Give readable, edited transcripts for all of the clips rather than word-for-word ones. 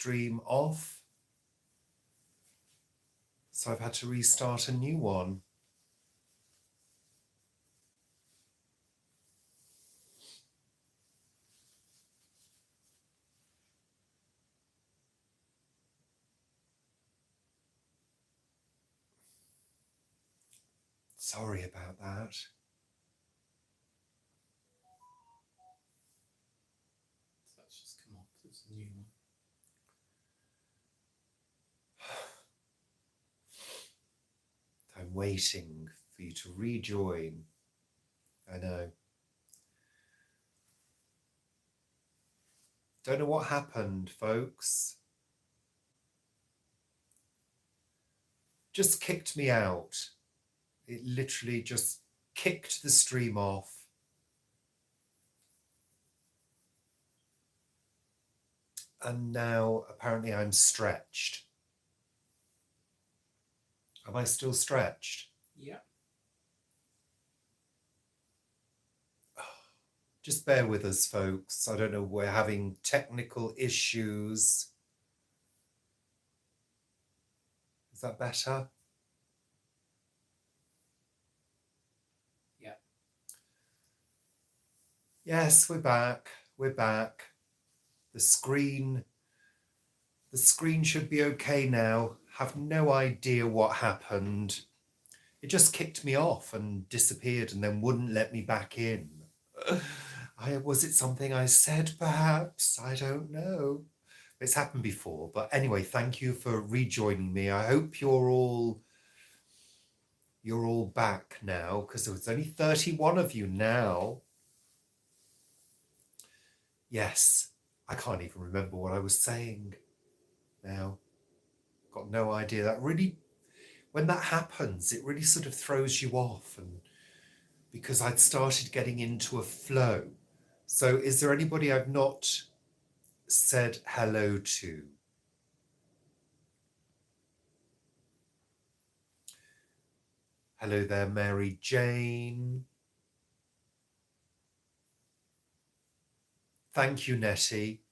stream off. So I've had to restart a new one. Sorry about that. So that's just come off. It's a new one. I'm waiting for you to rejoin. I know. Don't know what happened, folks. Just kicked me out. It literally just kicked the stream off. And now apparently I'm stretched. Am I still stretched? Yeah. Just bear with us, folks. I don't know, we're having technical issues. Is that better? Yeah. Yes, we're back. We're back. The screen should be okay now. Have no idea what happened. It just kicked me off and disappeared and then wouldn't let me back in. Was it something I said, perhaps? I don't know. It's happened before. But anyway, thank you for rejoining me. I hope you're all back now, because there's only 31 of you now. Yes, I can't even remember what I was saying now. Got no idea. That really, when that happens, it really sort of throws you off. And because I'd started getting into a flow. So is there anybody I've not said hello to? Hello there, Mary Jane. Thank you, Nettie.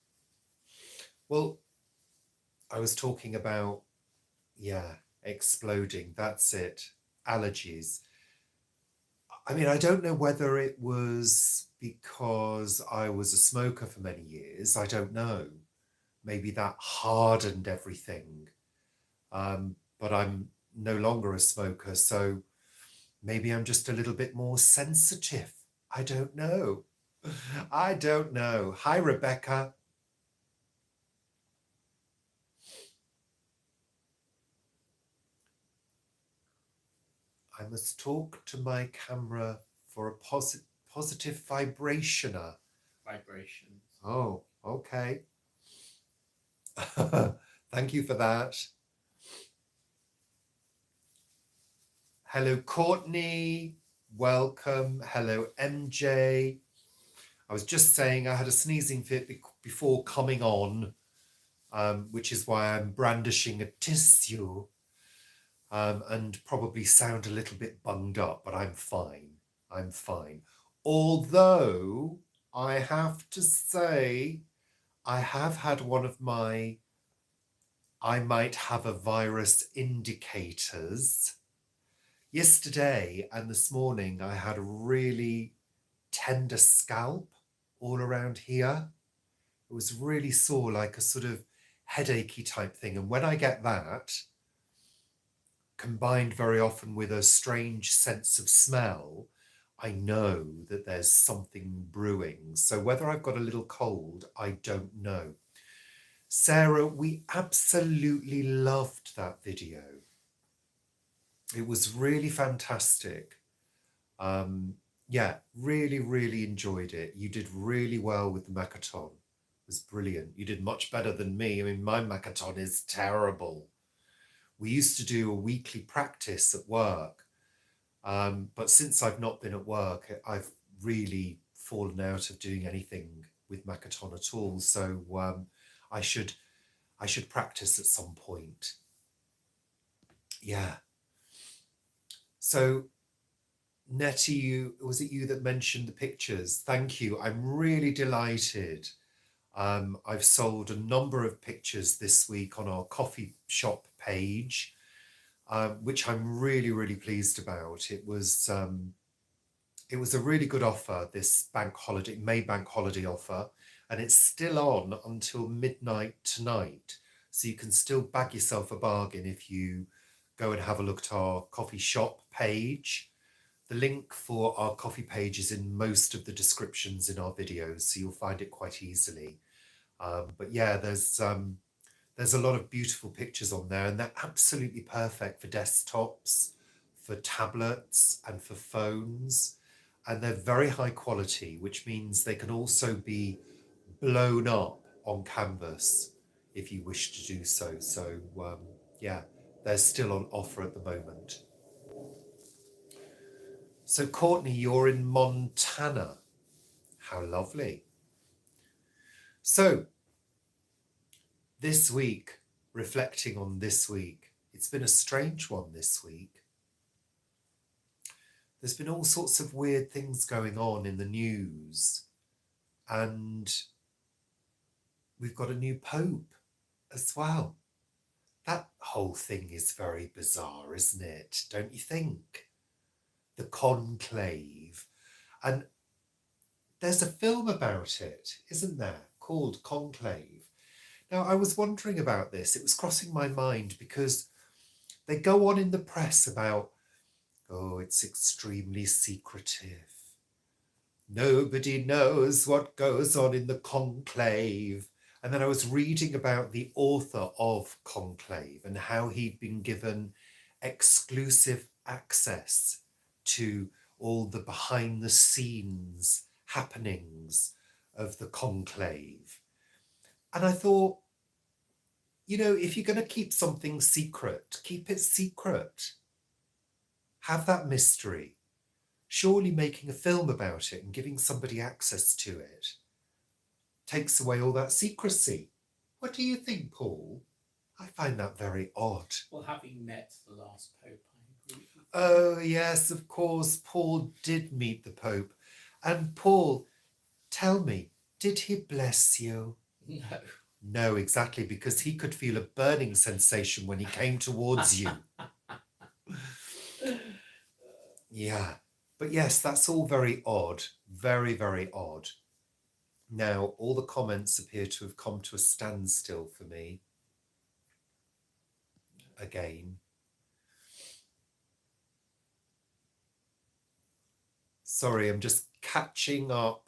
Well, I was talking about, exploding. That's it. Allergies. I mean, I don't know whether it was because I was a smoker for many years. I don't know. Maybe that hardened everything. But I'm no longer a smoker, so maybe I'm just a little bit more sensitive. I don't know. I don't know. Hi, Rebecca. I must talk to my camera for a positive vibrationer. Vibrations. Oh, okay. Thank you for that. Hello, Courtney. Welcome. Hello, MJ. I was just saying I had a sneezing fit before coming on, which is why I'm brandishing a tissue and probably sound a little bit bunged up, but I'm fine. I'm fine. Although I have to say, I have had one of my I might have a virus indicators. Yesterday and this morning, I had a really tender scalp all around here. It was really sore, like a sort of headachy type thing. And when I get that, combined very often with a strange sense of smell, I know that there's something brewing. So whether I've got a little cold, I don't know. Sarah, we absolutely loved that video. It was really fantastic. Yeah, really, really enjoyed it. You did really well with the Macathon. It was brilliant. You did much better than me. I mean, my Macathon is terrible. We used to do a weekly practice at work. But since I've not been at work, I've really fallen out of doing anything with Macathon at all. So I should practice at some point. Yeah. So Nettie, was it you that mentioned the pictures? Thank you. I'm really delighted I've sold a number of pictures this week on our coffee shop page, which I'm really, really pleased about. It was a really good offer, this May bank holiday offer, and it's still on until midnight tonight. So you can still bag yourself a bargain if you go and have a look at our coffee shop page. The link for our coffee page is in most of the descriptions in our videos, so you'll find it quite easily. But yeah, there's a lot of beautiful pictures on there, and they're absolutely perfect for desktops, for tablets, and for phones. And they're very high quality, which means they can also be blown up on canvas if you wish to do so. So yeah, they're still on offer at the moment. So Courtney, you're in Montana. How lovely. So this week, reflecting on this week, it's been a strange one this week. There's been all sorts of weird things going on in the news, and we've got a new pope as well. That whole thing is very bizarre, isn't it? Don't you think? The conclave. And there's a film about it, isn't there, called Conclave. Now, I was wondering about this. It was crossing my mind because they go on in the press about, oh, it's extremely secretive. Nobody knows what goes on in the conclave. And then I was reading about the author of Conclave and how he'd been given exclusive access to all the behind the scenes happenings of the conclave. And I thought, if you're going to keep something secret, keep it secret. Have that mystery. Surely making a film about it and giving somebody access to it takes away all that secrecy. What do you think, Paul? I find that very odd. Well, having met the last Pope, I agree. Oh, yes, of course, Paul did meet the Pope. And Paul, tell me, did he bless you? No. No, exactly, because he could feel a burning sensation when he came towards you. Yeah. But yes, that's all very odd. Very, very odd. Now, all the comments appear to have come to a standstill for me. Again. Sorry, I'm just catching up.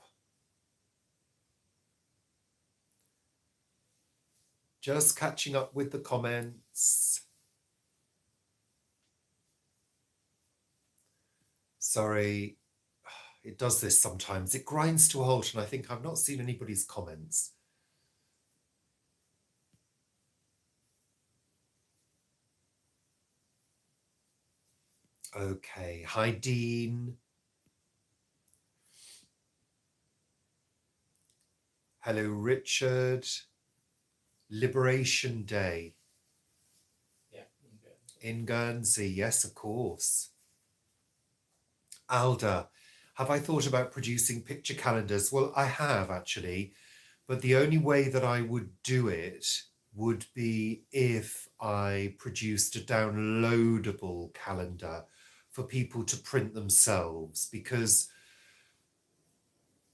Just catching up with the comments. Sorry, it does this sometimes. It grinds to a halt, and I think I've not seen anybody's comments. Okay, hi Dean. Hello Richard. Liberation Day. Yeah, in Guernsey, yes, of course. Alda, have I thought about producing picture calendars? Well, I have actually, but the only way that I would do it would be if I produced a downloadable calendar for people to print themselves, because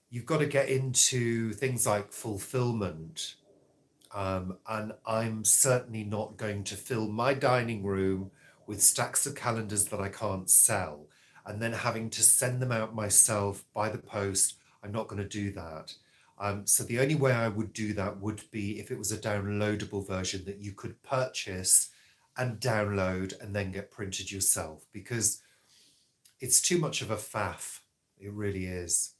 you've got to get into things like fulfillment. And I'm certainly not going to fill my dining room with stacks of calendars that I can't sell and then having to send them out myself by the post. I'm not going to do that. So the only way I would do that would be if it was a downloadable version that you could purchase and download and then get printed yourself, because it's too much of a faff. It really is.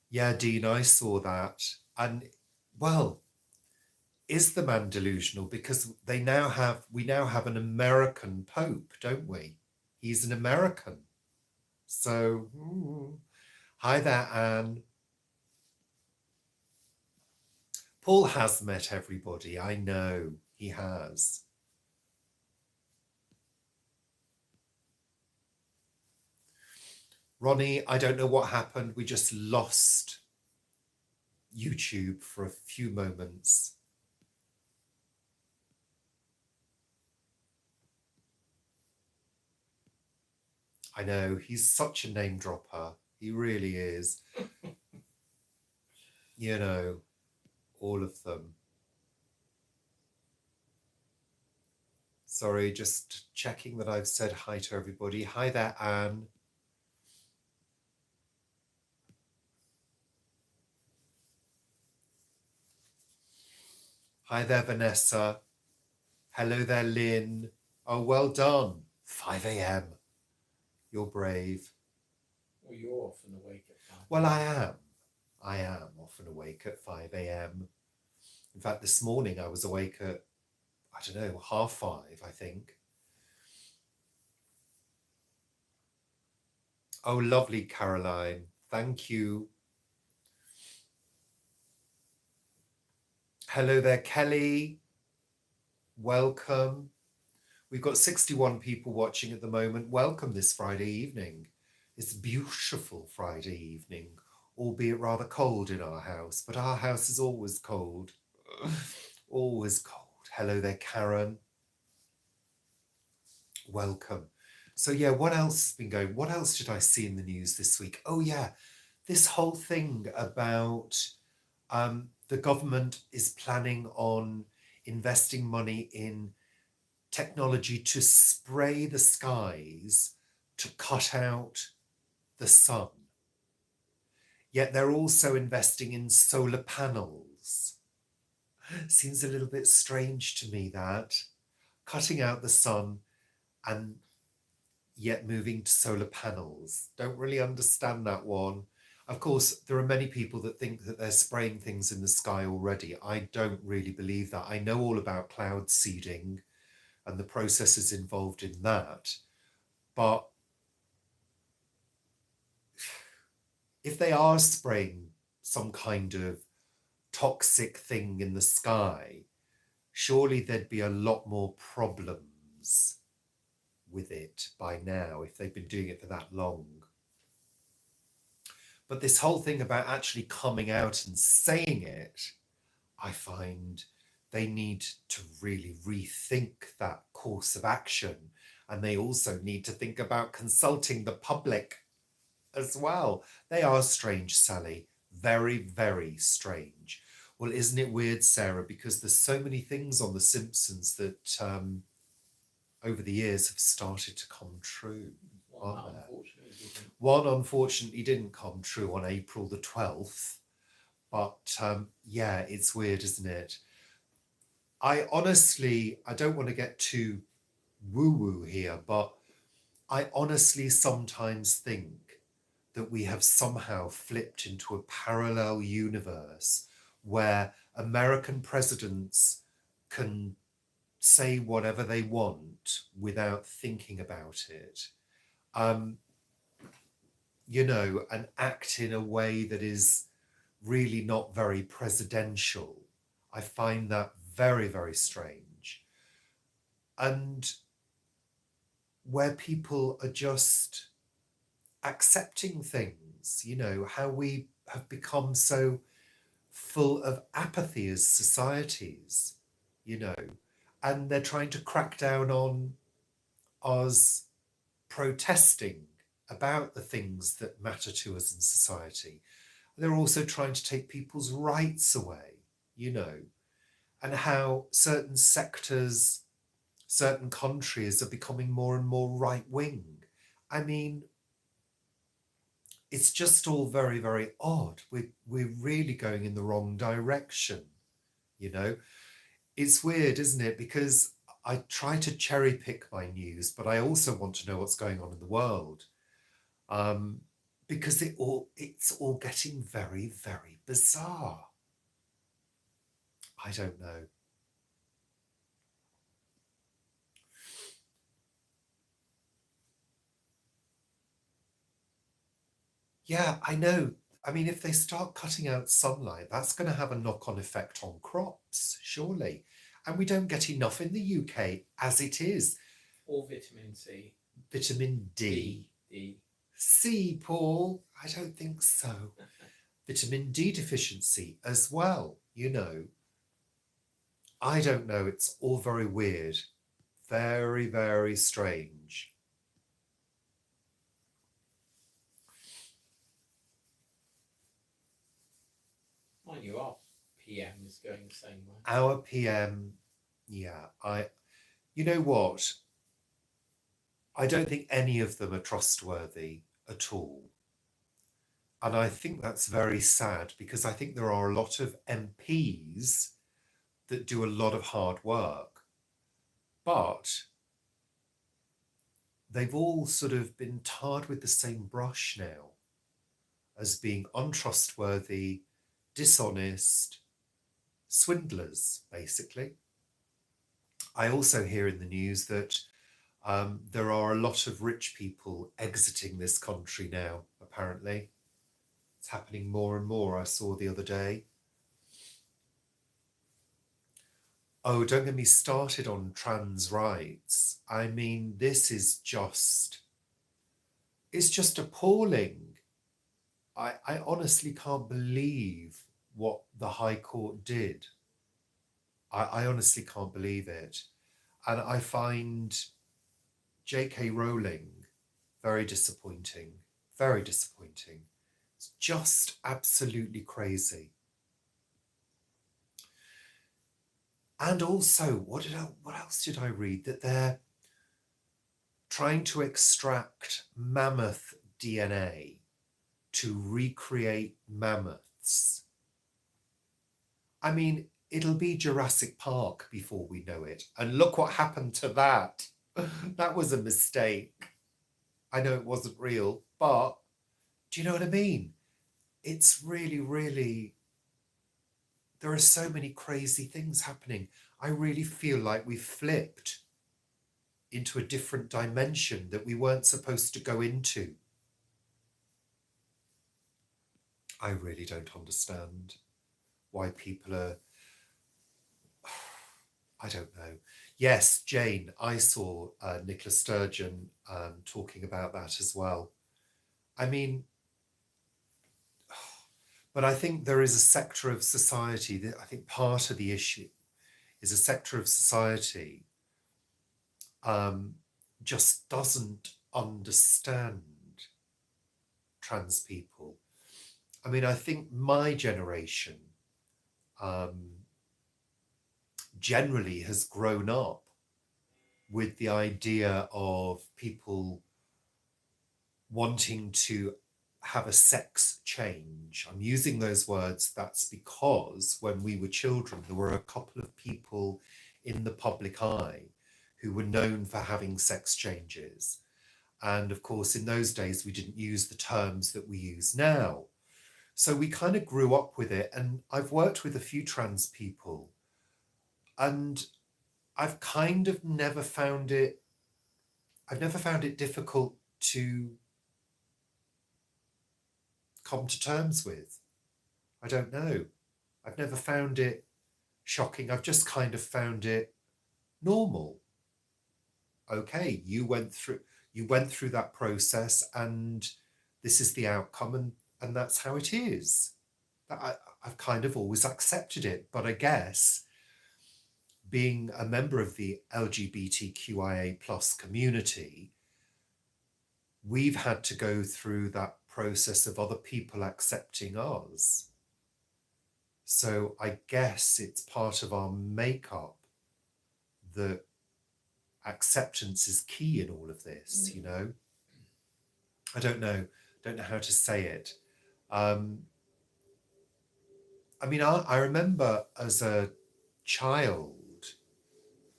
Yeah, Dean, I saw that. And well, is the man delusional? Because we now have an American Pope, don't we? He's an American. So, hi there, Anne. Paul has met everybody. I know he has. Ronnie, I don't know what happened. We just lost YouTube for a few moments. I know, he's such a name dropper. He really is. You know, all of them. Sorry, just checking that I've said hi to everybody. Hi there, Anne. Hi there, Vanessa. Hello there, Lynn. Oh, well done. 5 a.m. You're brave. Well, you're often awake at 5. Well, I am. I am often awake at 5 a.m. In fact, this morning I was awake at, I don't know, 5:30, I think. Oh, lovely, Caroline. Thank you. Hello there, Kelly. Welcome. We've got 61 people watching at the moment. Welcome this Friday evening. It's a beautiful Friday evening, albeit rather cold in our house, but our house is always cold. Always cold. Hello there, Karen. Welcome. So yeah, what else has been going? What else did I see in the news this week? Oh yeah, this whole thing about the government is planning on investing money in technology to spray the skies to cut out the sun. Yet they're also investing in solar panels. Seems a little bit strange to me, that cutting out the sun and yet moving to solar panels. Don't really understand that one. Of course, there are many people that think that they're spraying things in the sky already. I don't really believe that. I know all about cloud seeding and the processes involved in that. But if they are spraying some kind of toxic thing in the sky, surely there'd be a lot more problems with it by now if they've been doing it for that long. But this whole thing about actually coming out and saying it, I find they need to really rethink that course of action. And they also need to think about consulting the public as well. They are strange, Sally. Very, very strange. Well, isn't it weird, Sarah? Because there's so many things on The Simpsons that over the years have started to come true, aren't there? One unfortunately didn't come true on April the 12th. But yeah, it's weird, isn't it? I don't want to get too woo-woo here, but I honestly sometimes think that we have somehow flipped into a parallel universe where American presidents can say whatever they want without thinking about it. And act in a way that is really not very presidential. I find that very, very strange. And where people are just accepting things, how we have become so full of apathy as societies, and they're trying to crack down on us protesting about the things that matter to us in society. They're also trying to take people's rights away, and how certain sectors, certain countries are becoming more and more right-wing. I mean, it's just all very, very odd. We're really going in the wrong direction, It's weird, isn't it? Because I try to cherry pick my news, but I also want to know what's going on in the world. Because it's all getting very, very bizarre. I don't know. Yeah, I know. I mean, if they start cutting out sunlight, that's going to have a knock-on effect on crops, surely. And we don't get enough in the UK as it is. Or vitamin C. Vitamin D. D. C, Paul? I don't think so. Vitamin D deficiency as well, you know. I don't know. It's all very weird. Very, very strange. Mind you, our PM is going the same way. Our PM, yeah, you know what? I don't think any of them are trustworthy at all. And I think that's very sad because I think there are a lot of MPs that do a lot of hard work, but they've all sort of been tarred with the same brush now as being untrustworthy, dishonest, swindlers, basically. I also hear in the news that there are a lot of rich people exiting this country now, apparently. It's happening more and more, I saw the other day. Oh, don't get me started on trans rights. I mean, this is it's just appalling. I honestly can't believe what the High Court did. I honestly can't believe it. And I find J.K. Rowling very disappointing, very disappointing. It's just absolutely crazy. And also, what else did I read? That they're trying to extract mammoth DNA to recreate mammoths. I mean, it'll be Jurassic Park before we know it. And look what happened to that. That was a mistake. I know it wasn't real, but do you know what I mean? It's really, really, there are so many crazy things happening. I really feel like we've flipped into a different dimension that we weren't supposed to go into. I really don't understand why people are, I don't know. Yes, Jane, I saw Nicola Sturgeon talking about that as well. I mean, but I think there is a sector of society that I think part of the issue is a sector of society just doesn't understand trans people. I mean, I think my generation generally has grown up with the idea of people wanting to have a sex change. I'm using those words, that's because when we were children, there were a couple of people in the public eye who were known for having sex changes. And of course, in those days, we didn't use the terms that we use now. So we kind of grew up with it. And I've worked with a few trans people, and I've kind of never found it, difficult to come to terms with. I don't know. I've never found it shocking. I've just kind of found it normal. Okay, you went through that process, and this is the outcome, and that's how it is. I've kind of always accepted it. But I guess being a member of the LGBTQIA plus community, we've had to go through that process of other people accepting us. So I guess it's part of our makeup that acceptance is key in all of this, you know? I don't know how to say it. I mean, I remember as a child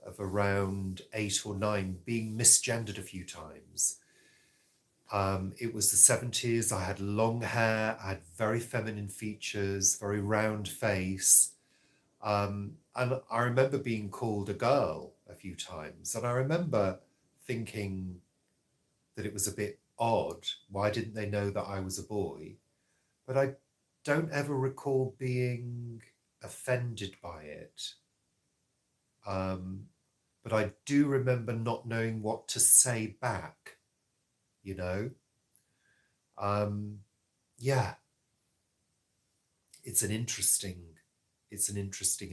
of around 8 or 9 being misgendered a few times. It was the 70s. I had long hair, I had very feminine features, very round face. And I remember being called a girl a few times. And I remember thinking that it was a bit odd. Why didn't they know that I was a boy? But I don't ever recall being offended by it. But I do remember not knowing what to say back, you know? Yeah, it's an interesting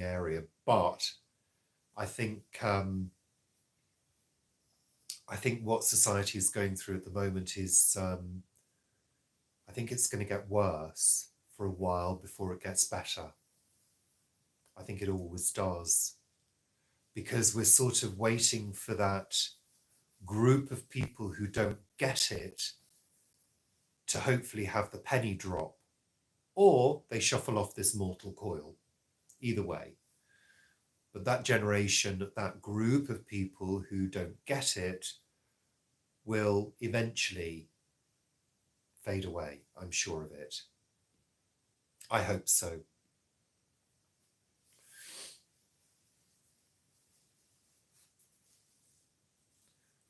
area, but I think I think what society is going through at the moment is I think it's going to get worse for a while before it gets better. I think it always does, because we're sort of waiting for that group of people who don't get it to hopefully have the penny drop, or they shuffle off this mortal coil. Either way. But that generation, that group of people who don't get it, will eventually fade away. I'm sure of it. I hope so.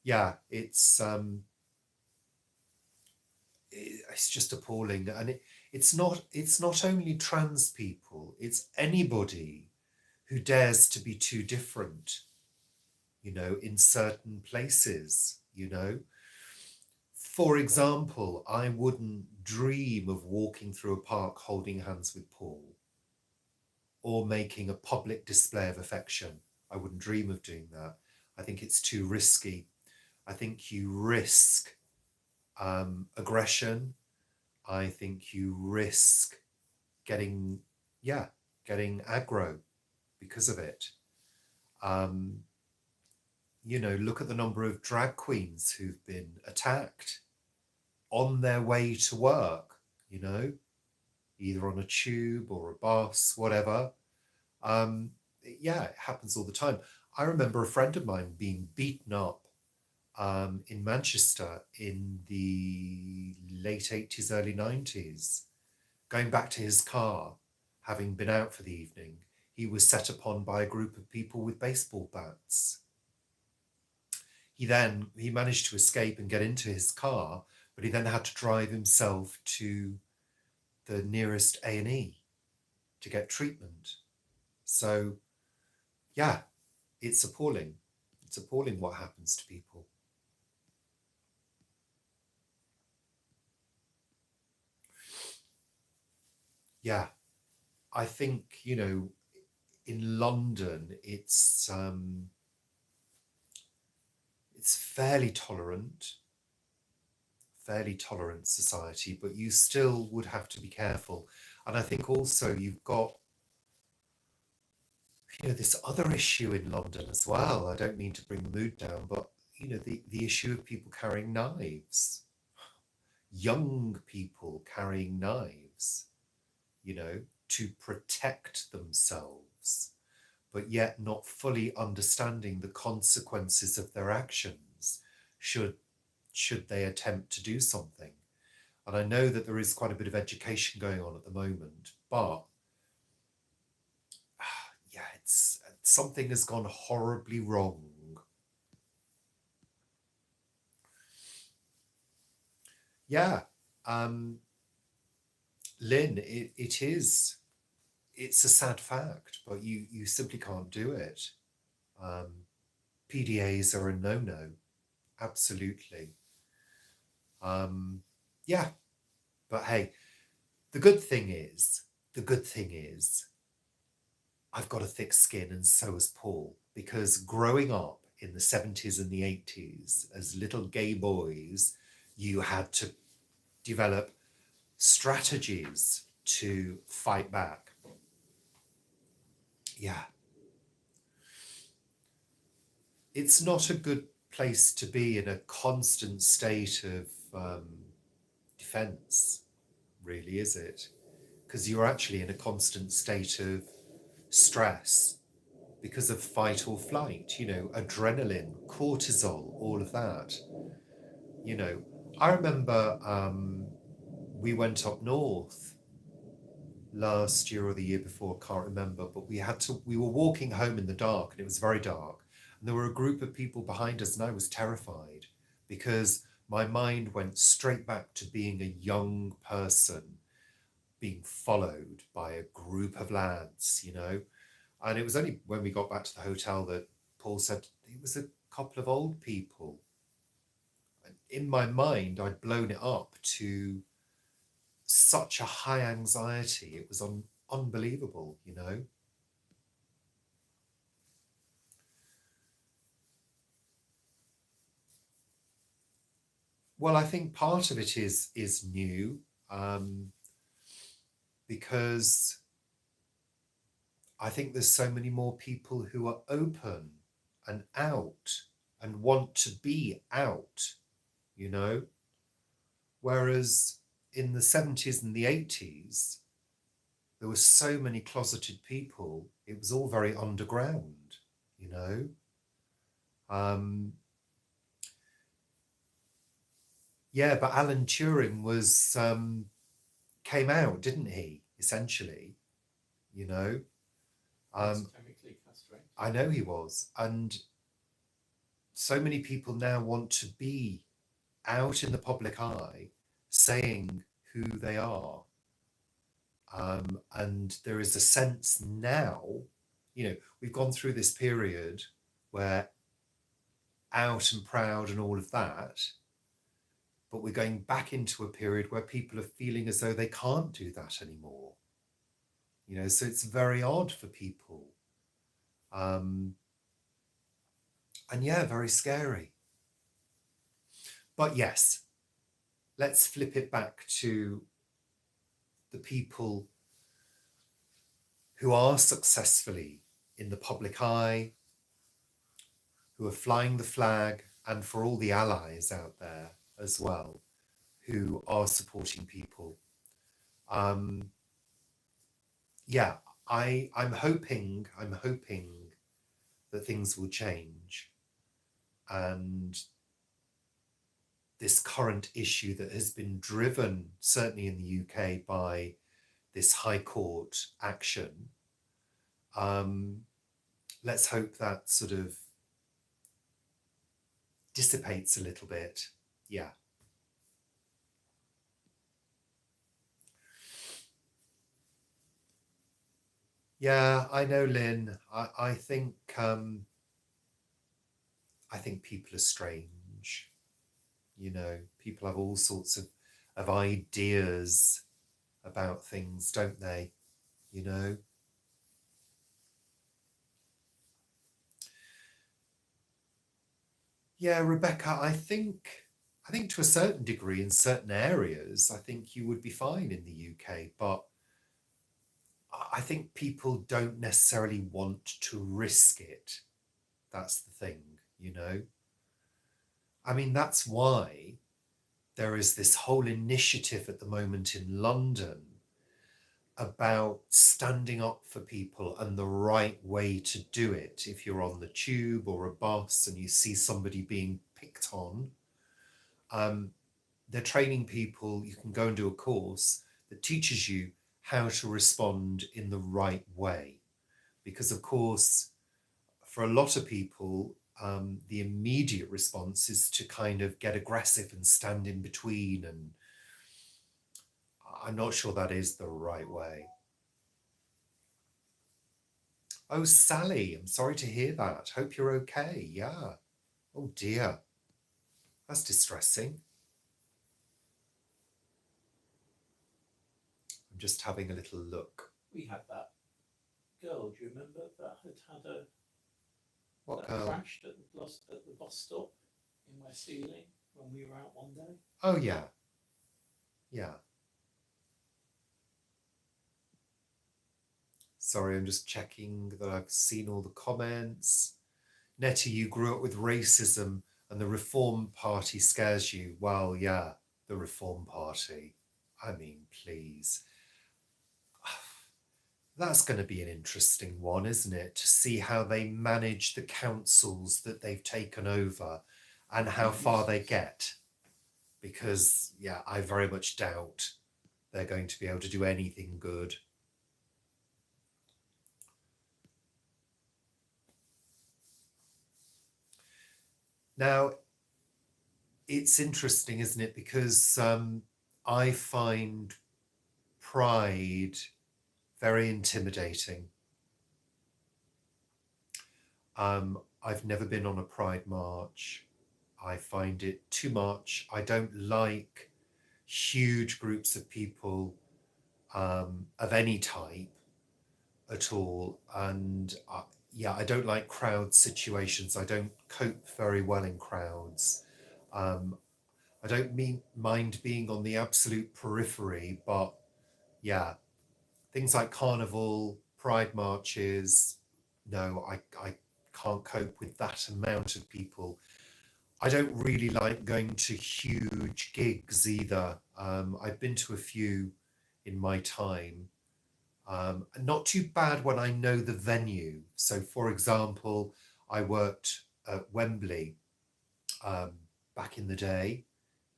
Yeah, it's just appalling, and it's not only trans people, it's anybody who dares to be too different, in certain places. For example, I wouldn't dream of walking through a park holding hands with Paul or making a public display of affection. I wouldn't dream of doing that. I think it's too risky. I think you risk aggression. I think you risk getting, yeah, getting aggro because of it. Look at the number of drag queens who've been attacked on their way to work, either on a tube or a bus, whatever. Yeah, it happens all the time. I remember a friend of mine being beaten up in Manchester in the late 80s, early 90s. Going back to his car, having been out for the evening, he was set upon by a group of people with baseball bats. He managed to escape and get into his car, but he then had to drive himself to the nearest A&E to get treatment. So, yeah, it's appalling. It's appalling what happens to people. Yeah, I think, in London, it's fairly tolerant society, but you still would have to be careful. And I think also you've got, this other issue in London as well. I don't mean to bring the mood down, but the issue of people carrying knives, young people carrying knives, to protect themselves, but yet not fully understanding the consequences of their actions should they attempt to do something. And I know that there is quite a bit of education going on at the moment, but yeah, it's something has gone horribly wrong. Yeah, Lynn, it's a sad fact, but you simply can't do it. PDAs are a no-no, absolutely. Yeah, but hey, the good thing is, I've got a thick skin, and so has Paul, because growing up in the 70s and the 80s as little gay boys, you had to develop strategies to fight back. Yeah. It's not a good place to be in a constant state of defense, really, is it? Because you're actually in a constant state of stress because of fight or flight, adrenaline, cortisol, all of that. I remember we went up north last year or the year before, can't remember, but we were walking home in the dark, and it was very dark. And there were a group of people behind us, and I was terrified because my mind went straight back to being a young person being followed by a group of lads, And it was only when we got back to the hotel that Paul said it was a couple of old people. in my mind, I'd blown it up to such a high anxiety. It was unbelievable, you know. Well, I think part of it is new, because I think there's so many more people who are open and out and want to be out, you know. Whereas in the 70s and the 80s, there were so many closeted people. It was all very underground, you know. Yeah, but Alan Turing was came out, didn't he? Essentially, you know. Chemically castrated. I know he was, and so many people now want to be out in the public eye, saying who they are. And there is a sense now, you know, we've gone through this period where out and proud and all of that, but we're going back into a period where people are feeling as though they can't do that anymore. You know, so it's very odd for people. And yeah, very scary. But yes, let's flip it back to the people who are successfully in the public eye, who are flying the flag, and for all the allies out there as well, who are supporting people. Yeah, I'm hoping that things will change, and this current issue that has been driven, certainly in the UK, by this High Court action, let's hope that sort of dissipates a little bit. Yeah. Yeah, I know, Lynn. I think people are strange. You know, people have all sorts of ideas about things, don't they? You know? Yeah, Rebecca, I think to a certain degree, in certain areas, I think you would be fine in the UK, but I think people don't necessarily want to risk it. That's the thing, you know? I mean, that's why there is this whole initiative at the moment in London about standing up for people and the right way to do it. If you're on the tube or a bus and you see somebody being picked on, they're training people. You can go and do a course that teaches you how to respond in the right way. Because, of course, for a lot of people, the immediate response is to kind of get aggressive and stand in between. And I'm not sure that is the right way. Oh, Sally, I'm sorry to hear that. Hope you're okay. Yeah. Oh, dear. That's distressing. I'm just having a little look. We had that girl, do you remember, that had a What that girl? crashed at the bus stop in West Ealing when we were out one day? Oh, yeah. Yeah. Sorry, I'm just checking that I've seen all the comments. Nettie, you grew up with racism and the Reform Party scares you. Well, yeah, the Reform Party. I mean, please. That's going to be an interesting one, isn't it? To see how they manage the councils that they've taken over and how far they get. Because, yeah, I very much doubt they're going to be able to do anything good. Now, it's interesting, isn't it? Because I find pride very intimidating. I've never been on a pride march. I find it too much. I don't like huge groups of people of any type at all. And yeah, I don't like crowd situations. I don't cope very well in crowds. Um, I don't mind being on the absolute periphery, but yeah, things like carnival, pride marches, no, I can't cope with that amount of people. I don't really like going to huge gigs either. I've been to a few in my time. Not too bad when I know the venue. So, for example, I worked at Wembley um, back in the day,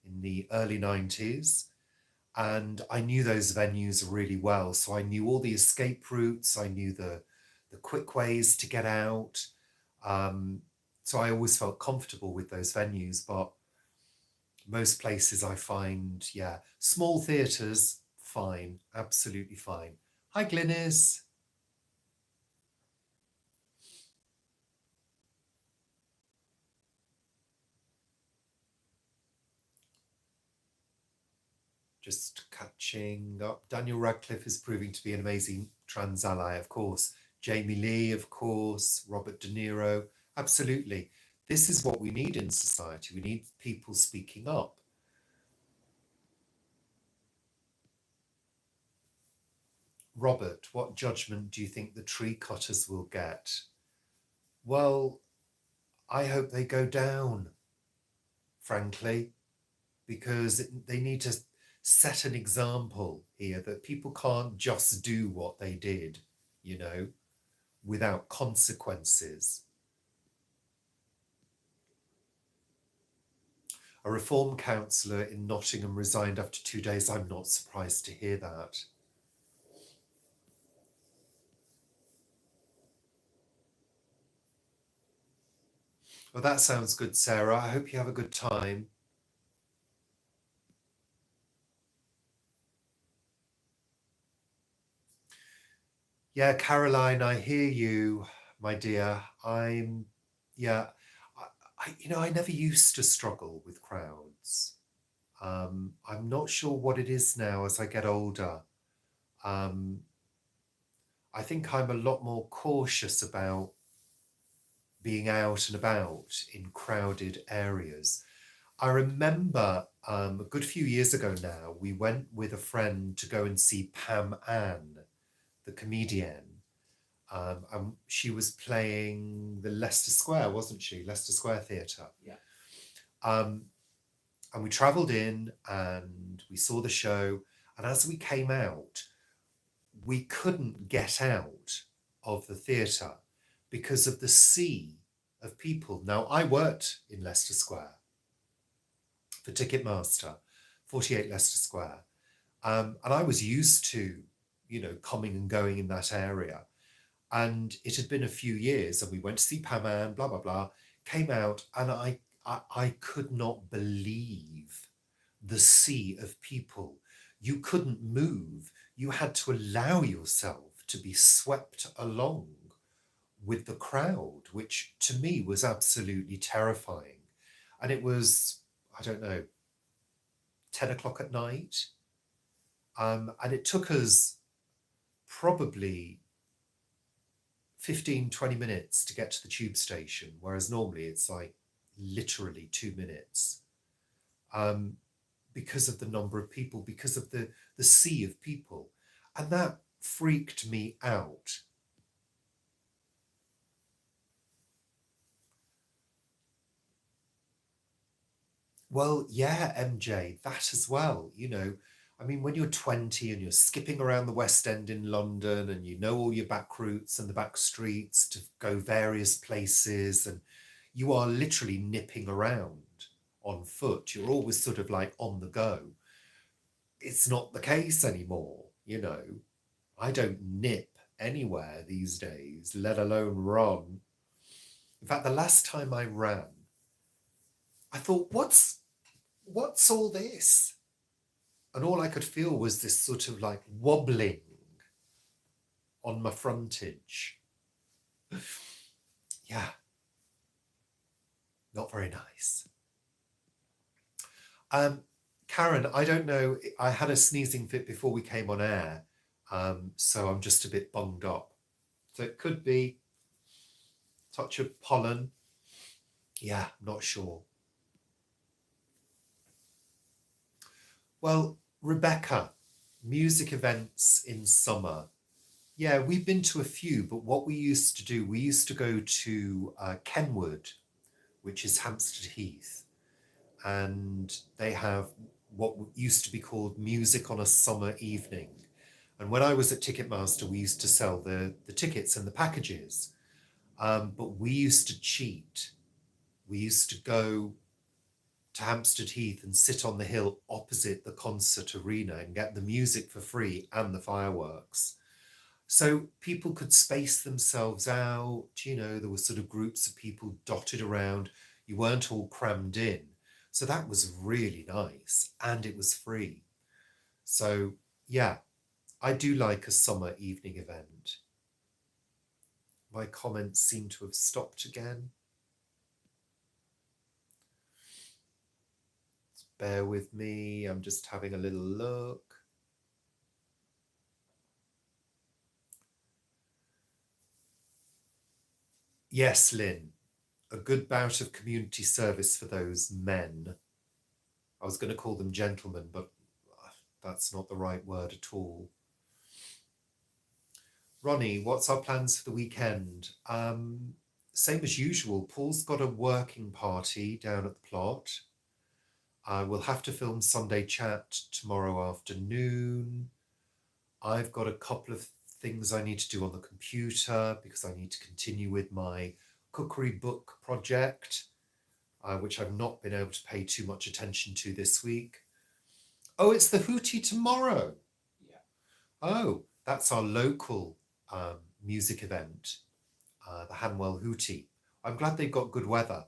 in the early 90s, and I knew those venues really well. So I knew all the escape routes, I knew the quick ways to get out. Um, so I always felt comfortable with those venues, but most places I find, yeah, small theatres, fine, absolutely fine. Hi, Glynis. Just catching up. Daniel Radcliffe is proving to be an amazing trans ally, of course. Jamie Lee, of course. Robert De Niro. Absolutely. This is what we need in society. We need people speaking up. Robert, what judgment do you think the tree cutters will get? Well, I hope they go down, frankly, because they need to set an example here that people can't just do what they did, you know, without consequences. A reform councillor in Nottingham resigned after 2 days. I'm not surprised to hear that. Well, that sounds good, Sarah. I hope you have a good time. Yeah, Caroline, I hear you, my dear. Yeah, I never used to struggle with crowds. I'm not sure what it is now as I get older. Um, I think I'm a lot more cautious about being out and about in crowded areas. I remember a good few years ago now, we went with a friend to go and see Pam Ann, the comedian. And she was playing the Leicester Square, wasn't she? Leicester Square Theatre. Yeah. Um, and we travelled in and we saw the show. And as we came out, we couldn't get out of the theatre because of the sea of people. Now, I worked in Leicester Square for Ticketmaster, 48 Leicester Square. And I was used to, coming and going in that area. And it had been a few years and we went to see Pam Ann, blah, blah, blah, came out and I could not believe the sea of people. You couldn't move. You had to allow yourself to be swept along with the crowd, which to me was absolutely terrifying. And it was, I don't know, 10 o'clock at night. And it took us probably 15, 20 minutes to get to the tube station, whereas normally it's like literally 2 minutes. Because of the number of people, because of the sea of people. And that freaked me out. Well, yeah, MJ, that as well. I mean, when you're 20 and you're skipping around the West End in London and you know all your back routes and the back streets to go various places, and you are literally nipping around on foot, you're always sort of like on the go. It's not the case anymore. I don't nip anywhere these days, let alone run. In fact, the last time I ran, I thought, what's all this? And all I could feel was this sort of like wobbling on my frontage. Yeah, not very nice. Karen, I don't know. I had a sneezing fit before we came on air, so I'm just a bit bunged up. So it could be touch of pollen. Yeah, not sure. Well, Rebecca, music events in summer. Yeah, we've been to a few, but what we used to do, we used to go to Kenwood, which is Hampstead Heath, and they have what used to be called music on a summer evening. And when I was at Ticketmaster, we used to sell the tickets and the packages, but we used to cheat. We used to go to Hampstead Heath and sit on the hill opposite the concert arena and get the music for free and the fireworks. So people could space themselves out, there were sort of groups of people dotted around. You weren't all crammed in. So that was really nice and it was free. So yeah, I do like a summer evening event. My comments seem to have stopped again. Bear with me, I'm just having a little look. Yes, Lynn, a good bout of community service for those men. I was going to call them gentlemen, but that's not the right word at all. Ronnie, what's our plans for the weekend? Same as usual. Paul's got a working party down at the plot. We'll have to film Sunday Chat tomorrow afternoon. I've got a couple of things I need to do on the computer because I need to continue with my cookery book project, which I've not been able to pay too much attention to this week. Oh, it's the Hootie tomorrow. Yeah. Oh, that's our local music event, the Hanwell Hootie. I'm glad they've got good weather.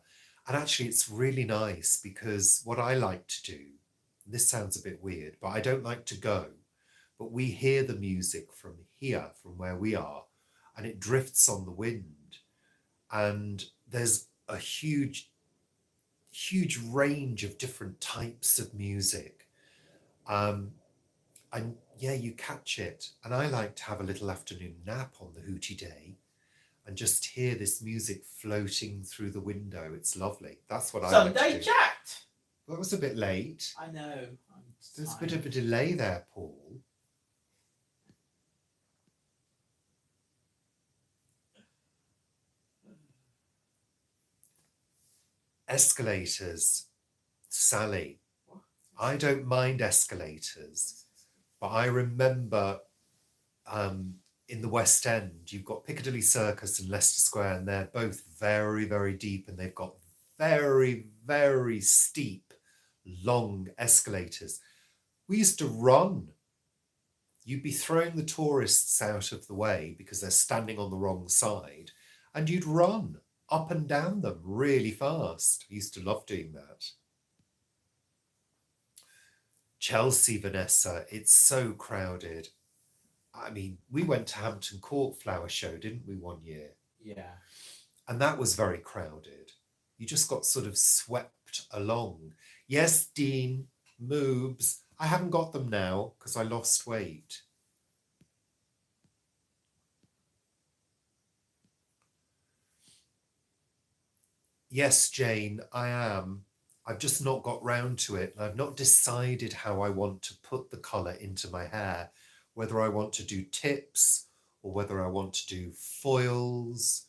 And actually, it's really nice because what I like to do, this sounds a bit weird, but I don't like to go, but we hear the music from here, from where we are, and it drifts on the wind. And there's a huge range of different types of music. And yeah, you catch it. And I like to have a little afternoon nap on the Hootie day and just hear this music floating through the window. It's lovely. That's what I like to do. Sunday Chat! That was a bit late. I know. There's a bit of a delay there, Paul. Escalators. Sally. I don't mind escalators, but I remember in the West End, you've got Piccadilly Circus and Leicester Square, and they're both very, very deep, and they've got very, very steep, long escalators. We used to run. You'd be throwing the tourists out of the way because they're standing on the wrong side, and you'd run up and down them really fast. I used to love doing that. Chelsea, Vanessa, it's so crowded. I mean, we went to Hampton Court Flower Show, didn't we, one year? Yeah. And that was very crowded. You just got sort of swept along. Yes, Dean, moobs. I haven't got them now because I lost weight. Yes, Jane, I am. I've just not got round to it. I've not decided how I want to put the colour into my hair, whether I want to do tips or whether I want to do foils.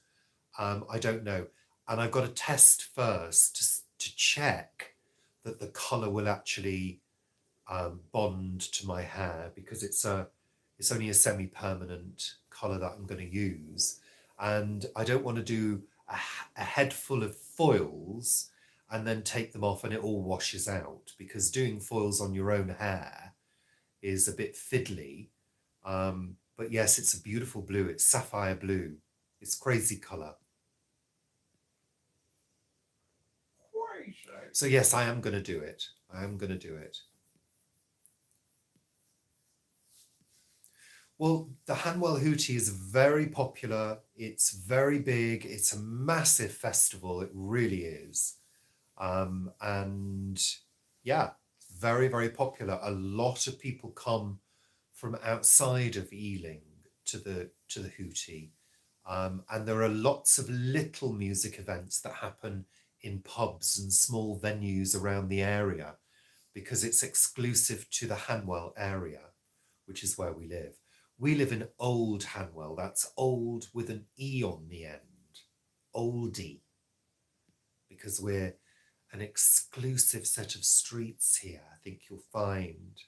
I don't know. And I've got to test first to check that the colour will actually bond to my hair, because it's only a semi-permanent colour that I'm going to use. And I don't want to do a head full of foils and then take them off and it all washes out, because doing foils on your own hair is a bit fiddly. But yes, it's a beautiful blue. It's sapphire blue. It's crazy colour. So yes, I am going to do it. I am going to do it. Well, the Hanwell Hootie is very popular. It's very big. It's a massive festival. It really is. And yeah, very, very popular. A lot of people come from outside of Ealing to the Hootie. And there are lots of little music events that happen in pubs and small venues around the area because it's exclusive to the Hanwell area, which is where we live. We live in Old Hanwell. That's old with an E on the end. Oldie. Because we're an exclusive set of streets here, I think you'll find.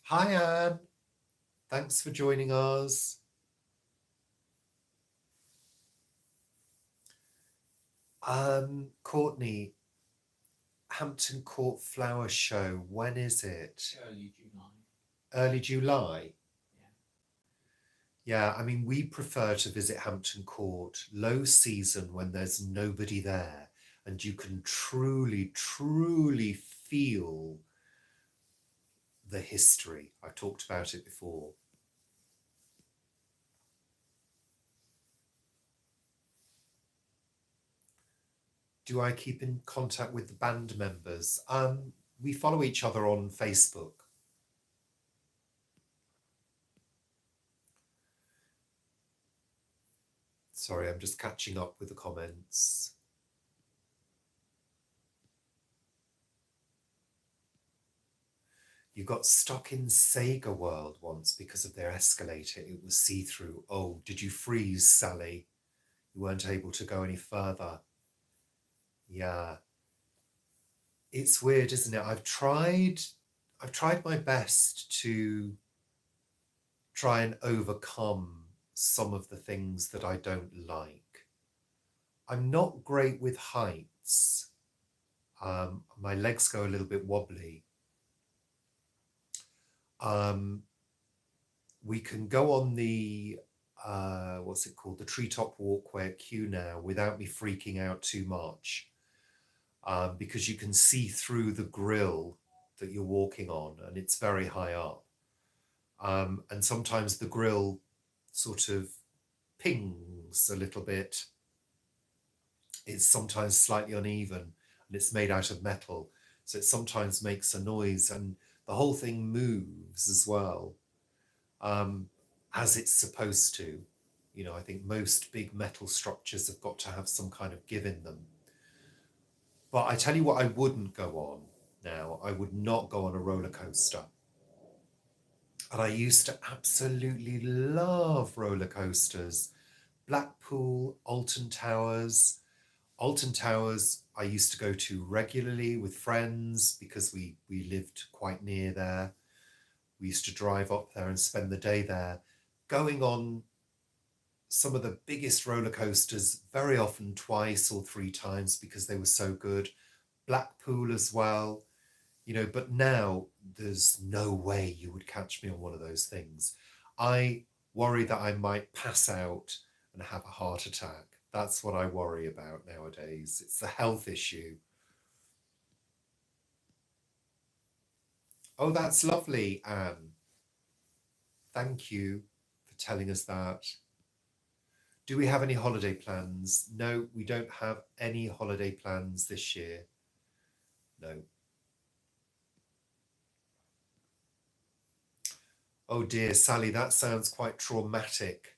Hi, Anne. Thanks for joining us. Courtney, Hampton Court Flower Show, when is it? Early July. Early July? Yeah. Yeah, I mean, we prefer to visit Hampton Court low season when there's nobody there and you can truly, truly feel the history. I talked about it before. Do I keep in contact with the band members? We follow each other on Facebook. Sorry, I'm just catching up with the comments. You got stuck in Sega World once because of their escalator. It was see-through. Oh, did you freeze, Sally? You weren't able to go any further. Yeah. It's weird, isn't it? I've tried my best to try and overcome some of the things that I don't like. I'm not great with heights. My legs go a little bit wobbly. We can go on the, what's it called? The treetop walkway at Kew now without me freaking out too much. Because you can see through the grill that you're walking on and it's very high up. And sometimes the grill sort of pings a little bit. It's sometimes slightly uneven and it's made out of metal. So it sometimes makes a noise and the whole thing moves as well, as it's supposed to. You know, I think most big metal structures have got to have some kind of give in them. But I tell you what I wouldn't go on now. I would not go on a roller coaster. And I used to absolutely love roller coasters. Blackpool, Alton Towers. Alton Towers I used to go to regularly with friends because we lived quite near there. We used to drive up there and spend the day there, going on some of the biggest roller coasters, very often twice or three times because they were so good. Blackpool as well, you know, but now there's no way you would catch me on one of those things. I worry that I might pass out and have a heart attack. That's what I worry about nowadays. It's a health issue. Oh, that's lovely, Anne. Thank you for telling us that. Do we have any holiday plans? No, we don't have any holiday plans this year. No. Oh dear, Sally, that sounds quite traumatic.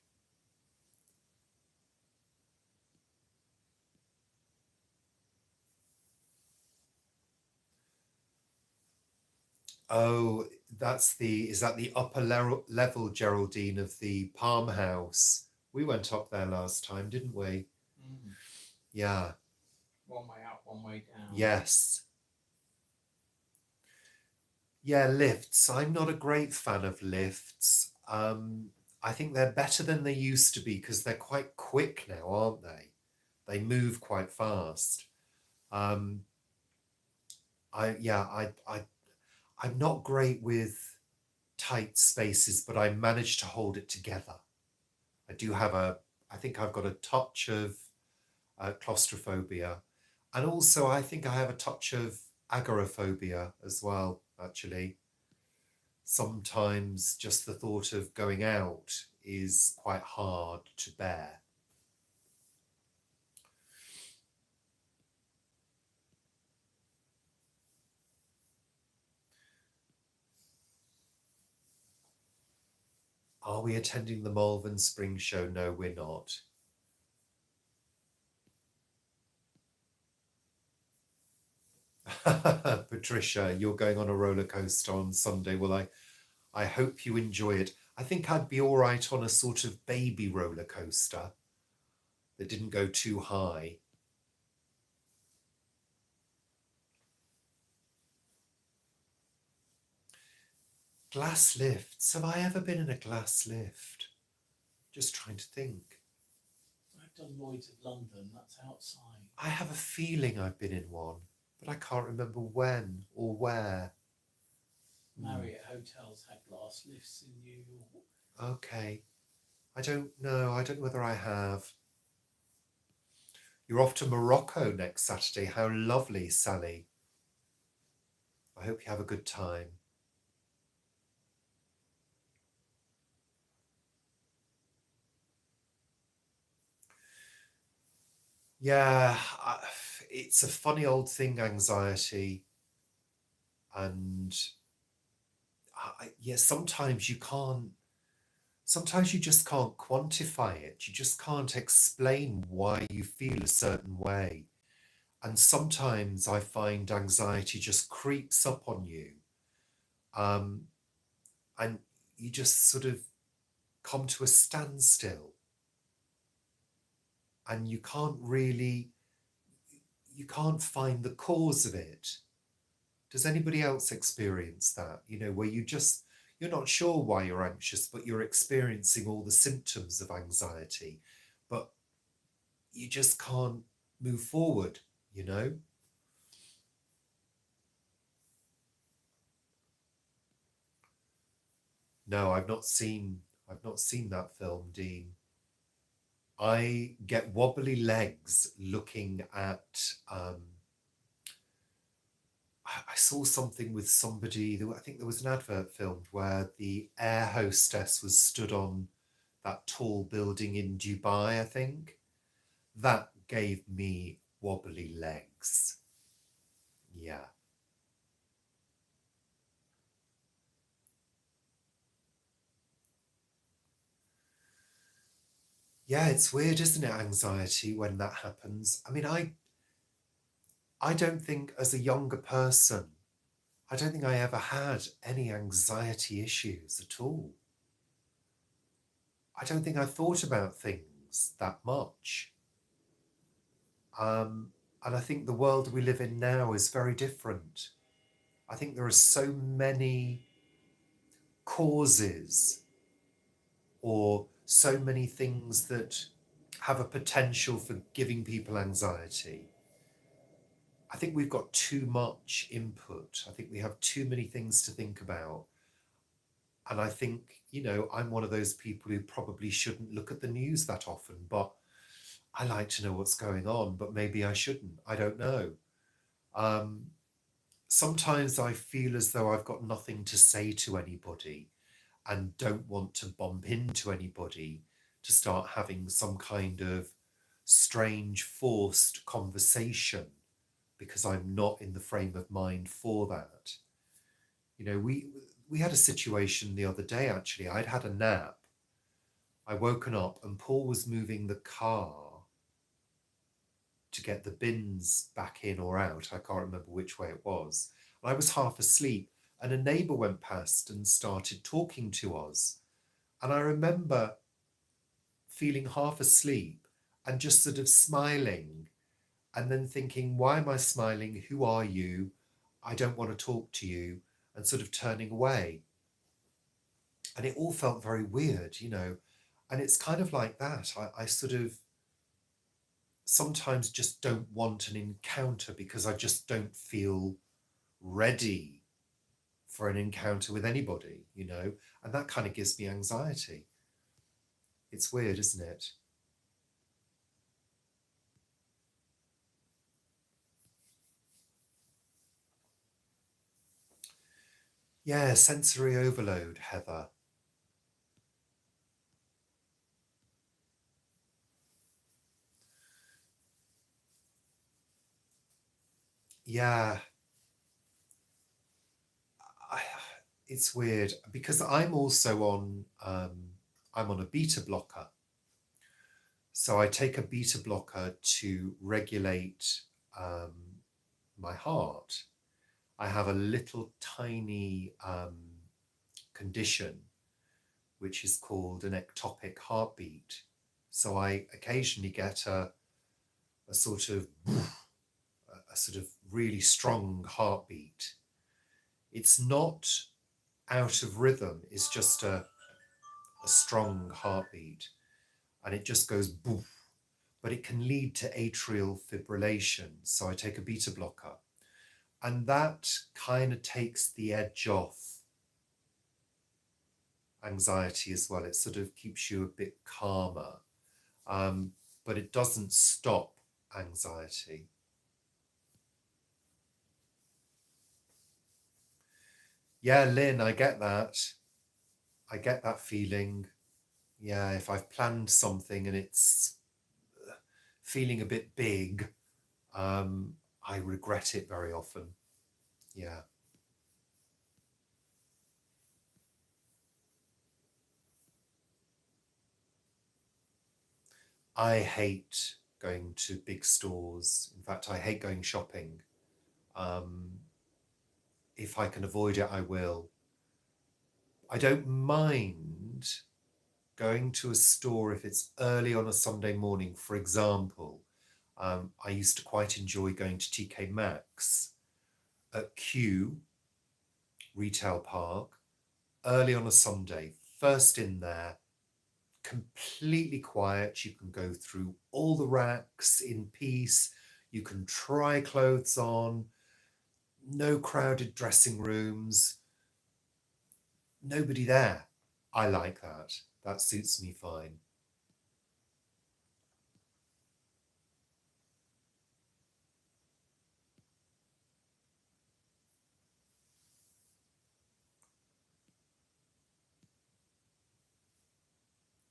Oh, is that the upper level, Geraldine, of the Palm House? We went up there last time, didn't we? Mm. Yeah. One way up, one way down. Yes. Yeah, lifts. I'm not a great fan of lifts. I think they're better than they used to be because they're quite quick now, aren't they? They move quite fast. I'm not great with tight spaces, but I manage to hold it together. I think I've got a touch of claustrophobia. And also I think I have a touch of agoraphobia as well, actually. Sometimes just the thought of going out is quite hard to bear. Are we attending the Malvern Spring Show? No, we're not. Patricia, you're going on a roller coaster on Sunday. Well, I hope you enjoy it. I think I'd be all right on a sort of baby roller coaster that didn't go too high. Glass lifts. Have I ever been in a glass lift? Just trying to think. I've done Lloyd's of London, that's outside. I have a feeling I've been in one, but I can't remember when or where. Marriott hotels had glass lifts in New York. Okay. I don't know. I don't know whether I have. You're off to Morocco next Saturday. How lovely, Sally. I hope you have a good time. Yeah, it's a funny old thing, anxiety. And yeah, sometimes you just can't quantify it. You just can't explain why you feel a certain way. And sometimes I find anxiety just creeps up on you. And you just sort of come to a standstill. And you can't find the cause of it. Does anybody else experience that? Where you're not sure why you're anxious, but you're experiencing all the symptoms of anxiety, but you just can't move forward, No, I've not seen that film, Dean. I get wobbly legs looking at I saw something with somebody. I think there was an advert filmed where the air hostess was stood on that tall building in Dubai, I think. That gave me wobbly legs. Yeah. Yeah, it's weird, isn't it, anxiety when that happens? I mean, I don't think as a younger person, I don't think I ever had any anxiety issues at all. I don't think I thought about things that much. And I think the world we live in now is very different. I think there are so many causes or so many things that have a potential for giving people anxiety. I think we've got too much input. I think we have too many things to think about. And I think, I'm one of those people who probably shouldn't look at the news that often, but I like to know what's going on, but maybe I shouldn't. I don't know. Um, Sometimes I feel as though I've got nothing to say to anybody and don't want to bump into anybody to start having some kind of strange, forced conversation because I'm not in the frame of mind for that. We had a situation the other day, actually. I'd had a nap. I woken up and Paul was moving the car to get the bins back in or out. I can't remember which way it was. And I was half asleep, and a neighbour went past and started talking to us. And I remember feeling half asleep and just sort of smiling and then thinking, why am I smiling? Who are you? I don't want to talk to you, and sort of turning away. And it all felt very weird. And it's kind of like that. I sort of sometimes just don't want an encounter because I just don't feel ready for an encounter with anybody. And that kind of gives me anxiety. It's weird, isn't it? Yeah, sensory overload, Heather. Yeah, I, it's weird because I'm also on I'm on a beta blocker. So I take a beta blocker to regulate um, my heart. I have a little tiny condition which is called an ectopic heartbeat. So I occasionally get a sort of a sort of really strong heartbeat. It's not out of rhythm, it's just a strong heartbeat, and it just goes boof, but it can lead to atrial fibrillation. So I take a beta blocker, and that kind of takes the edge off anxiety as well. It sort of keeps you a bit calmer, um, but it doesn't stop anxiety. Yeah, Lynn, I get that. I get that feeling. Yeah, if I've planned something and it's feeling a bit big, I regret it very often. Yeah. I hate going to big stores. In fact, I hate going shopping. Um, if I can avoid it, I will. I don't mind going to a store if it's early on a Sunday morning. For example, I used to quite enjoy going to TK Maxx at Kew Retail Park early on a Sunday. First in there, completely quiet. You can go through all the racks in peace. You can try clothes on. No crowded dressing rooms. Nobody there. I like that. That suits me fine.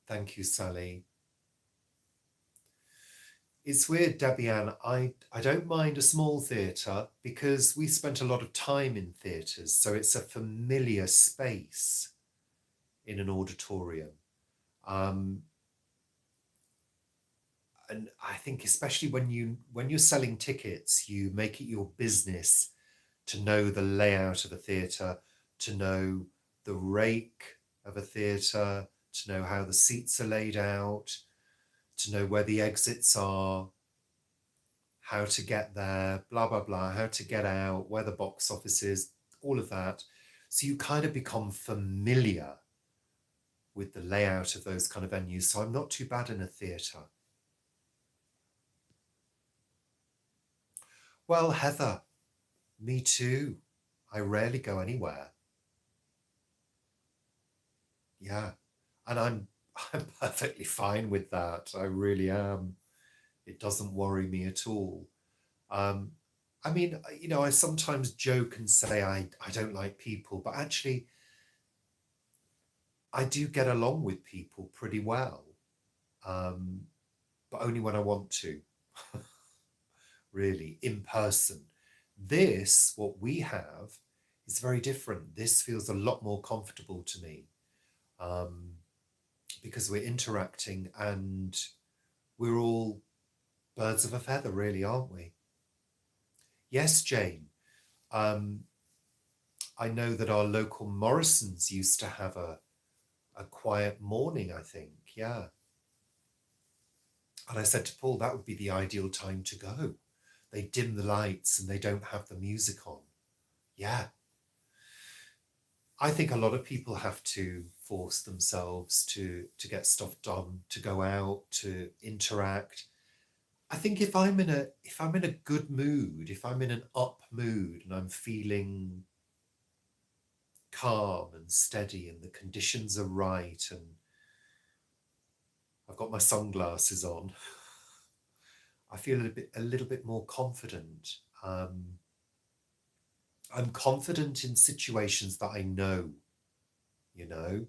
Thank you, Sally. It's weird, Debbie-Ann. I don't mind a small theatre because we spent a lot of time in theatres, so it's a familiar space in an auditorium. Um, and I think especially when you're selling tickets, you make it your business to know the layout of a theatre, to know the rake of a theatre, to know how the seats are laid out, to know where the exits are, how to get there, blah, blah, blah, how to get out, where the box office is, all of that. So you kind of become familiar with the layout of those kind of venues. So I'm not too bad in a theatre. Well, Heather, me too. I rarely go anywhere. Yeah. And I'm perfectly fine with that. I really am. It doesn't worry me at all. Um, I mean, I sometimes joke and say I don't like people, but actually I do get along with people pretty well, um, but only when I want to, really, in person. This, what we have, is very different. This feels a lot more comfortable to me, um, because we're interacting and we're all birds of a feather, really, aren't we? Yes, Jane. Um, I know that our local Morrisons used to have a quiet morning, I think. Yeah. And I said to Paul, that would be the ideal time to go. They dim the lights and they don't have the music on. Yeah. I think a lot of people have to force themselves to get stuff done, to go out, to interact. I think if I'm in a good mood, if I'm in an up mood and I'm feeling calm and steady and the conditions are right and I've got my sunglasses on, I feel a little bit more confident. I'm confident in situations that I know, you know.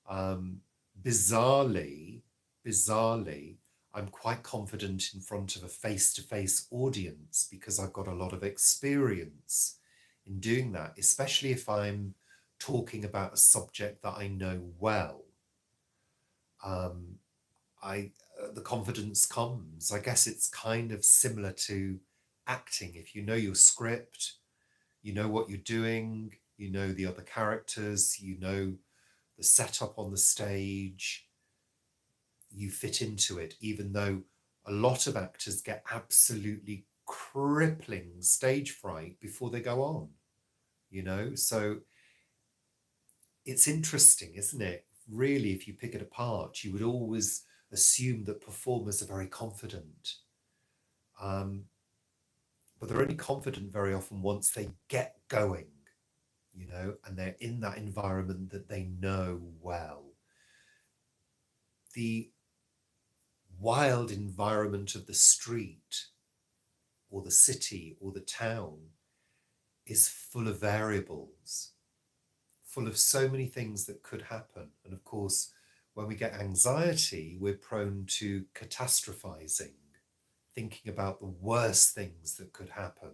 Um, bizarrely, bizarrely, I'm quite confident in front of a face-to-face audience because I've got a lot of experience in doing that, especially if I'm talking about a subject that I know well. Um, the confidence comes. I guess it's kind of similar to acting. If you know your script, you know what you're doing, you know the other characters, you know the setup on the stage, you fit into it, even though a lot of actors get absolutely crippling stage fright before they go on, you know? So it's interesting, isn't it? Really, if you pick it apart, you would always assume that performers are very confident. But they're only confident very often once they get going, you know, and they're in that environment that they know well. The wild environment of the street or the city or the town is full of variables, full of so many things that could happen. And of course, when we get anxiety, we're prone to catastrophizing, thinking about the worst things that could happen.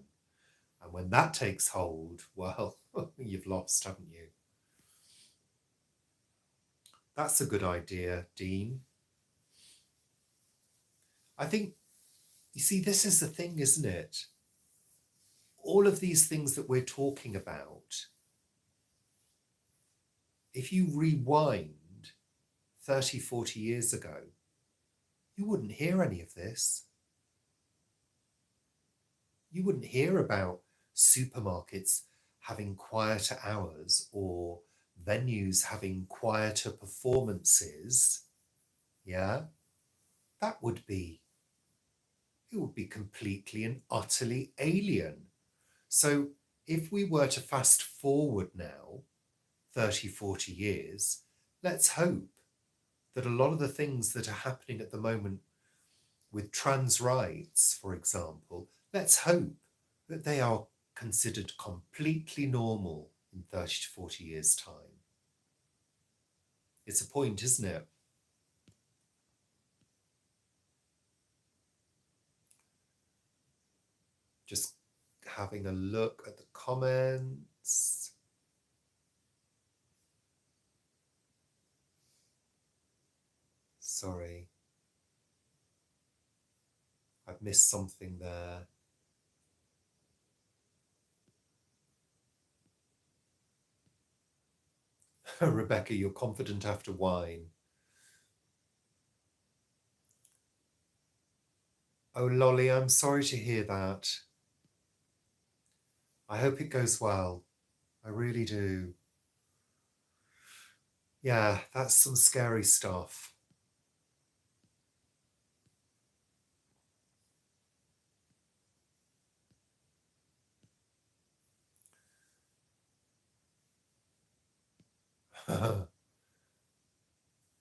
And when that takes hold, well, you've lost, haven't you? That's a good idea, Dean. I think, you see, this is the thing, isn't it? All of these things that we're talking about, if you rewind 30, 40 years ago, you wouldn't hear any of this. You wouldn't hear about supermarkets having quieter hours or venues having quieter performances. Yeah, that would be, it would be completely and utterly alien. So if we were to fast forward now 30, 40 years, let's hope that a lot of the things that are happening at the moment with trans rights, for example, let's hope that they are considered completely normal in 30 to 40 years' time. It's a point, isn't it? Just having a look at the comments. Sorry, I've missed something there. Rebecca, you're confident after wine. Oh, Lolly, I'm sorry to hear that. I hope it goes well. I really do. Yeah, that's some scary stuff.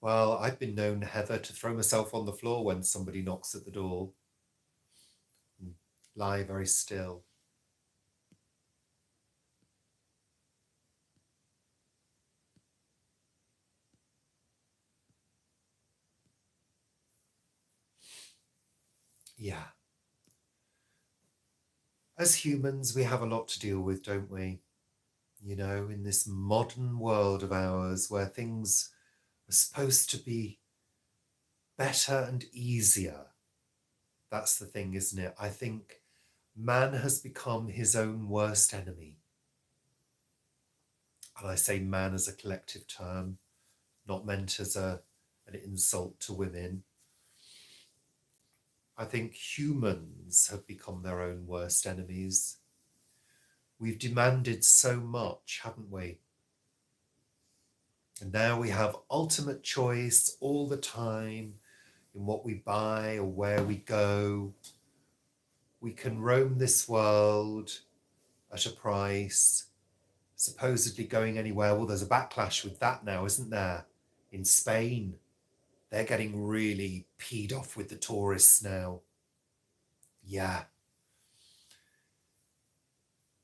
Well, I've been known, Heather, to throw myself on the floor when somebody knocks at the door and lie very still. Yeah. As humans, we have a lot to deal with, don't we? You know, in this modern world of ours where things are supposed to be better and easier. That's the thing, isn't it? I think man has become his own worst enemy. And I say man as a collective term, not meant as an insult to women. I think humans have become their own worst enemies. We've demanded so much, haven't we? And now we have ultimate choice all the time in what we buy or where we go. We can roam this world at a price, supposedly going anywhere. Well, there's a backlash with that now, isn't there? In Spain, they're getting really peed off with the tourists now. Yeah.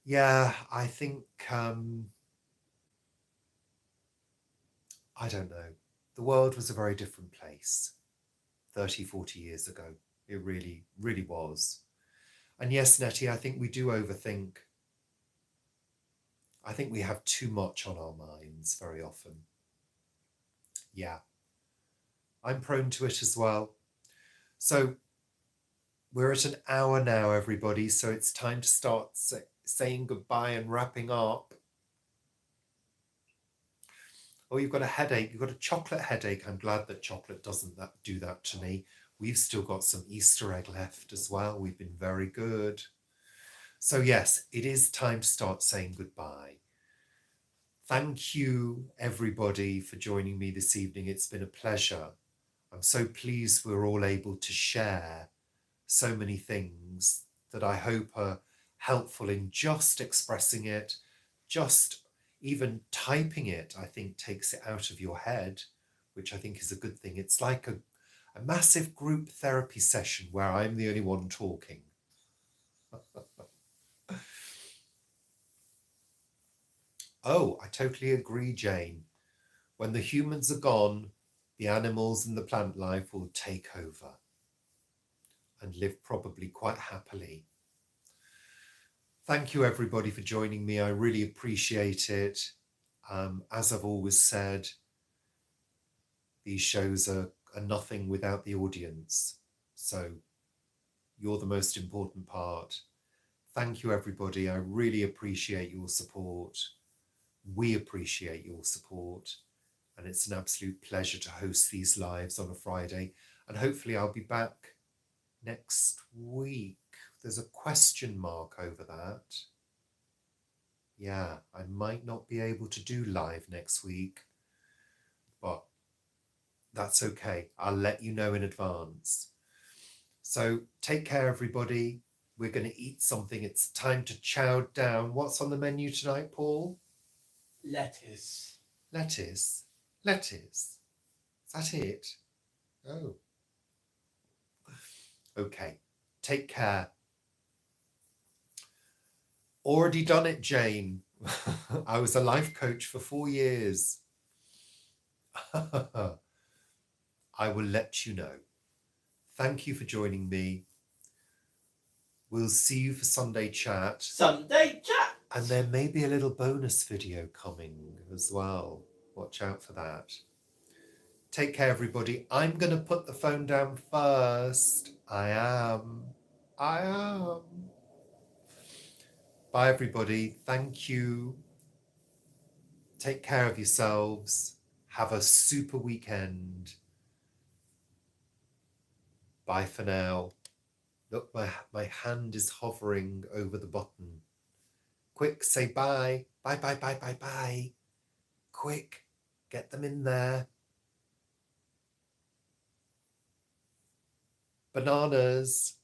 Yeah, I think, I don't know. The world was a very different place. 30, 40 years ago. It really, really was. And yes, Nettie, I think we do overthink. I think we have too much on our minds very often. Yeah, I'm prone to it as well. So we're at an hour now, everybody. So it's time to start saying goodbye and wrapping up. Oh, you've got a headache. You've got a chocolate headache. I'm glad that chocolate doesn't do that to me. We've still got some Easter egg left as well. We've been very good. So yes, it is time to start saying goodbye. Thank you, everybody, for joining me this evening. It's been a pleasure. I'm so pleased we're all able to share so many things that I hope are helpful in just expressing it, just even typing it, I think takes it out of your head, which I think is a good thing. It's like a massive group therapy session where I'm the only one talking. Oh, I totally agree, Jane. When the humans are gone, the animals and the plant life will take over and live probably quite happily. Thank you, everybody, for joining me. I really appreciate it. As I've always said, these shows are nothing without the audience. So you're the most important part. Thank you, everybody. I really appreciate your support. We appreciate your support. And it's an absolute pleasure to host these lives on a Friday. And hopefully I'll be back next week. There's a question mark over that. Yeah, I might not be able to do live next week, but that's okay. I'll let you know in advance. So take care, everybody. We're going to eat something. It's time to chow down. What's on the menu tonight, Paul? Lettuce. Lettuce. Lettuce. Is that it? Oh. Okay. Take care. Already done it, Jane. I was a life coach for 4 years. I will let you know. Thank you for joining me. We'll see you for Sunday chat. Sunday chat. And there may be a little bonus video coming as well. Watch out for that. Take care, everybody. I'm going to put the phone down first. I am. Bye, everybody. Thank you. Take care of yourselves. Have a super weekend. Bye for now. Look, my hand is hovering over the button. Quick, say bye. Bye, bye, bye, bye, bye. Quick, get them in there. Bananas.